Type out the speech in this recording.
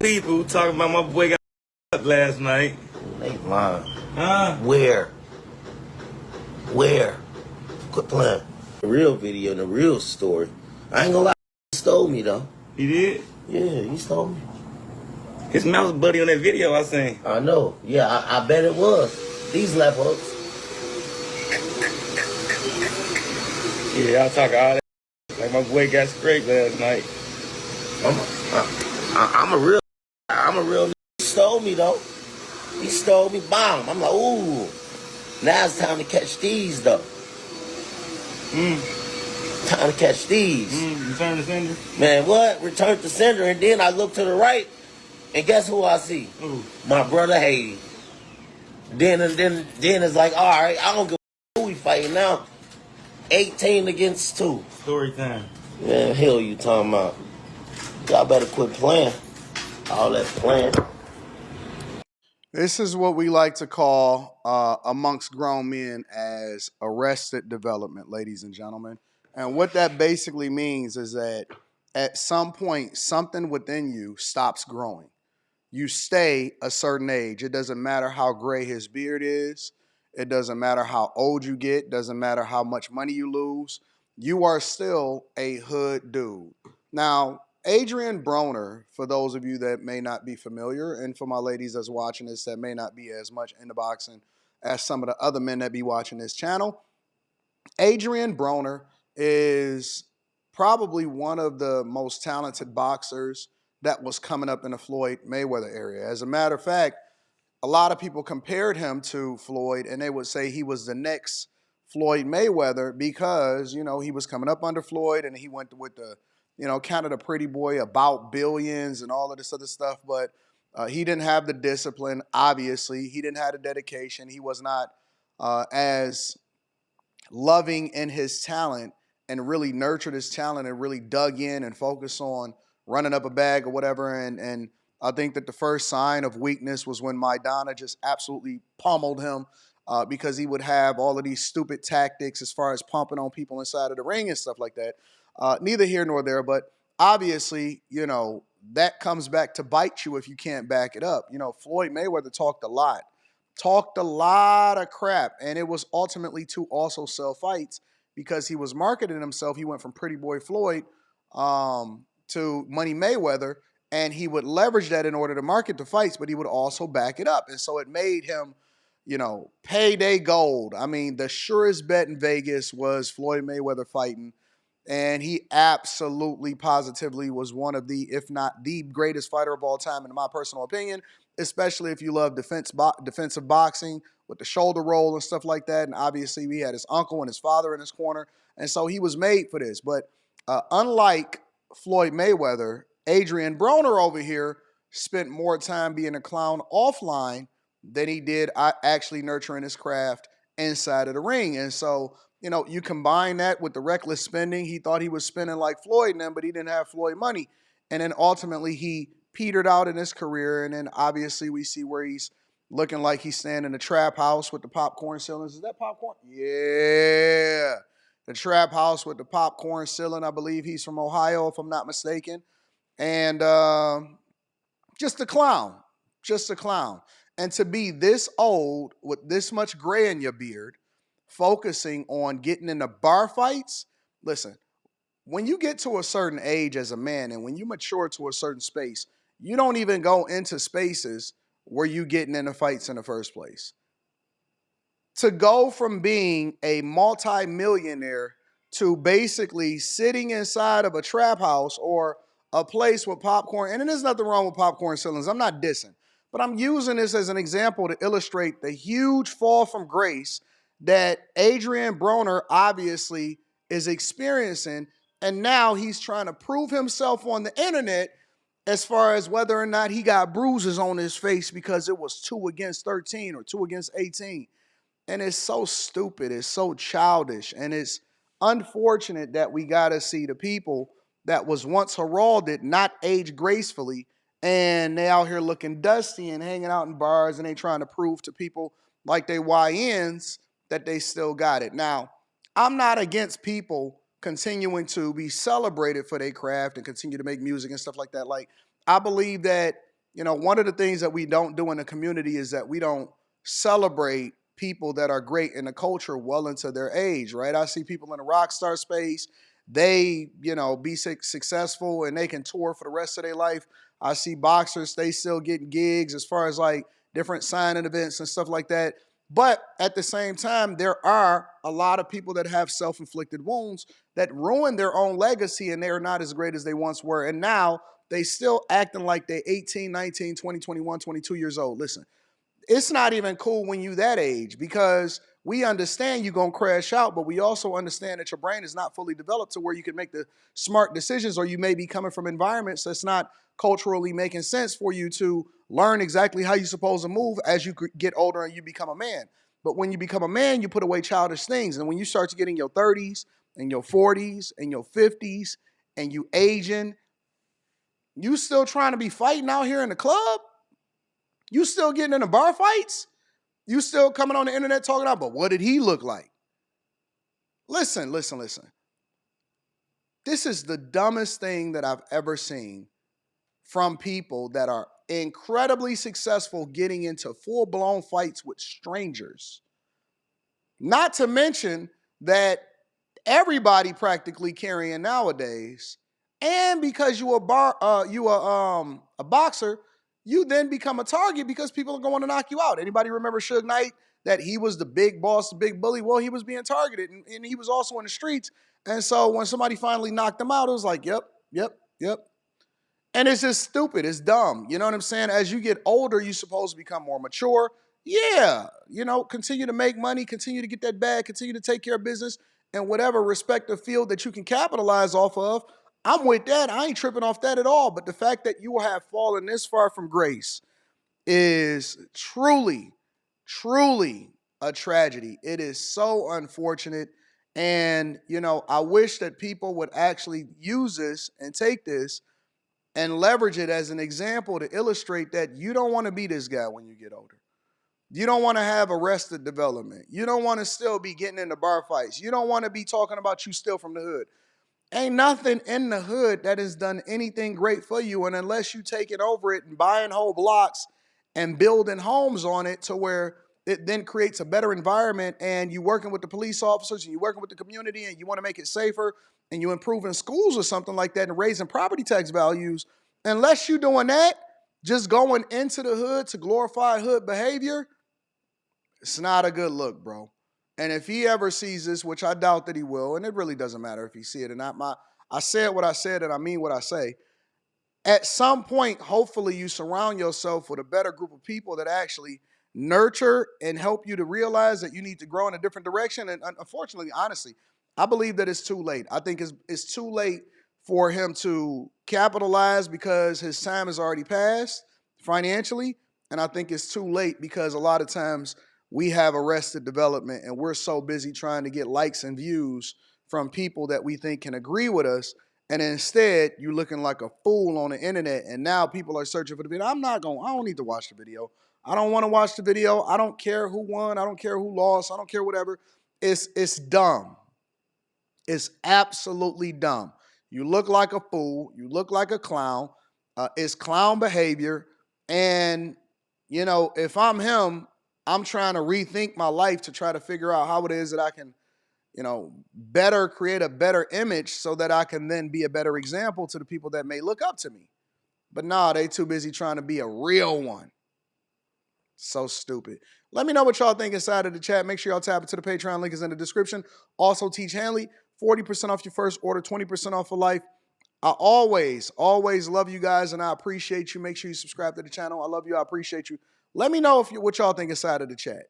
people talking about my boy got up last night. They lying. Huh? Where? Quit playing. The real video and the real story. I ain't gonna lie, he stole me though. He did? Yeah, he stole me. His mouse buddy on that video I seen. I know. Yeah, I bet it was. These left hooks. Yeah, y'all talking all that. Like my boy got scraped last night. I'm a real nigga. He stole me though. He stole me, bomb. I'm like, ooh. Now it's time to catch these though. Time to catch these. Return to sender? Man, what? Return to sender, and then I look to the right, and guess who I see? Ooh. My brother Haiti. Then it's like, all right, I don't give a who we fighting now. 18 against 2. Story time. Man, hell you talking about? Y'all better quit playing. All that playing. This is what we like to call amongst grown men as arrested development, ladies and gentlemen. And what that basically means is that at some point, something within you stops growing. You stay a certain age. It doesn't matter how gray his beard is. It doesn't matter how old you get. Doesn't matter how much money you lose. You are still a hood dude. Now, Adrian Broner, for those of you that may not be familiar, and for my ladies that's watching this that may not be as much into boxing as some of the other men that be watching this channel, Adrian Broner is probably one of the most talented boxers that was coming up in the Floyd Mayweather area. As a matter of fact, a lot of people compared him to Floyd, and they would say he was the next Floyd Mayweather because, you know, he was coming up under Floyd and he went with the, you know, kind of the pretty boy about billions and all of this other stuff. But he didn't have the discipline, obviously. He didn't have the dedication. He was not as loving in his talent and really nurtured his talent and really dug in and focused on running up a bag or whatever. And I think that the first sign of weakness was when Maidana just absolutely pummeled him because he would have all of these stupid tactics as far as pumping on people inside of the ring and stuff like that. Neither here nor there, but obviously, you know, that comes back to bite you if you can't back it up. You know, Floyd Mayweather talked a lot of crap, and it was ultimately to also sell fights because he was marketing himself. He went from Pretty Boy Floyd to Money Mayweather, and he would leverage that in order to market the fights, but he would also back it up. And so it made him, you know, payday gold. I mean, the surest bet in Vegas was Floyd Mayweather fighting, and he absolutely, positively was one of the, if not the greatest fighter of all time, in my personal opinion, especially if you love defensive boxing with the shoulder roll and stuff like that. And obviously, we had his uncle and his father in his corner, and so he was made for this. But unlike Floyd Mayweather, Adrian Broner over here spent more time being a clown offline than he did actually nurturing his craft inside of the ring. And so, you know, you combine that with the reckless spending. He thought he was spending like Floyd and them, but he didn't have Floyd money. And then ultimately he petered out in his career. And then obviously we see where he's looking like he's standing in the trap house with the popcorn ceilings. Is that popcorn? Yeah. The trap house with the popcorn ceiling. I believe he's from Ohio, if I'm not mistaken. And just a clown. And to be this old with this much gray in your beard, focusing on getting into bar fights. Listen, when you get to a certain age as a man and when you mature to a certain space, you don't even go into spaces where you getting into fights in the first place. To go from being a multi-millionaire to basically sitting inside of a trap house or a place with popcorn, and there's nothing wrong with popcorn ceilings. I'm not dissing, but I'm using this as an example to illustrate the huge fall from grace that Adrian Broner obviously is experiencing. And now he's trying to prove himself on the internet as far as whether or not he got bruises on his face because it was 2 against 13 or 2 against 18. And it's so stupid. It's so childish. And it's unfortunate that we got to see the people that was once heralded not age gracefully, and they out here looking dusty and hanging out in bars, and they trying to prove to people like they YNs that they still got it. Now, I'm not against people continuing to be celebrated for their craft and continue to make music and stuff like that. Like, I believe that one of the things that we don't do in the community is that we don't celebrate people that are great in the culture well into their age, right? I see people in the rock star space, they, be successful and they can tour for the rest of their life. I see boxers, they still getting gigs as far as like different signing events and stuff like that. But at the same time, there are a lot of people that have self-inflicted wounds that ruin their own legacy, and they're not as great as they once were. And now they still acting like they're 18, 19, 20, 21, 22 years old. Listen, it's not even cool when you that age, because we understand you're going to crash out, but we also understand that your brain is not fully developed to where you can make the smart decisions, or you may be coming from environments that's not culturally making sense for you to learn exactly how you're supposed to move as you get older and you become a man. But when you become a man, you put away childish things. And when you start to get in your 30s and your 40s and your 50s and you aging, you still trying to be fighting out here in the club? You still getting into bar fights? You still coming on the internet talking about, but what did he look like? Listen. This is the dumbest thing that I've ever seen from people that are incredibly successful getting into full-blown fights with strangers. Not to mention that everybody practically carrying nowadays, and because you a boxer, you then become a target because people are going to knock you out. Anybody remember Suge Knight, that he was the big boss, the big bully? Well, he was being targeted, and he was also in the streets. And so when somebody finally knocked him out, it was like, yep. And it's just stupid. It's dumb. You know what I'm saying? As you get older, you're supposed to become more mature. Yeah, continue to make money, continue to get that bag, continue to take care of business, and whatever respective field that you can capitalize off of. I'm with that. I ain't tripping off that at all. But the fact that you have fallen this far from grace is truly, truly a tragedy. It is so unfortunate. And, I wish that people would actually use this and take this and leverage it as an example to illustrate that you don't want to be this guy when you get older. You don't want to have arrested development. You don't want to still be getting into bar fights. You don't want to be talking about you still from the hood. Ain't nothing in the hood that has done anything great for you. And unless you taking over it and buying whole blocks and building homes on it to where it then creates a better environment, and you working with the police officers and you working with the community and you want to make it safer and you improving schools or something like that and raising property tax values, unless you doing that, just going into the hood to glorify hood behavior, it's not a good look, bro. And if he ever sees this, which I doubt that he will, and it really doesn't matter if he see it or not. I said what I said and I mean what I say. At some point, hopefully you surround yourself with a better group of people that actually nurture and help you to realize that you need to grow in a different direction. And unfortunately, honestly, I believe that it's too late. I think it's too late for him to capitalize because his time has already passed financially. And I think it's too late because a lot of times we have arrested development and we're so busy trying to get likes and views from people that we think can agree with us. And instead, you're looking like a fool on the internet. And now people are searching for the video. I don't need to watch the video. I don't want to watch the video. I don't care who won. I don't care who lost. I don't care whatever. It's dumb. It's absolutely dumb. You look like a fool. You look like a clown. It's clown behavior. And, if I'm him, I'm trying to rethink my life to try to figure out how it is that I can, better create a better image so that I can then be a better example to the people that may look up to me. But nah, they too busy trying to be a real one. So stupid. Let me know what y'all think inside of the chat. Make sure y'all tap into the Patreon. Link is in the description. Also, Teach Hanley, 40% off your first order, 20% off for life. I always love you guys, and I appreciate you. Make sure you subscribe to the channel. I love you. I appreciate you. Let me know what y'all think inside of the chat.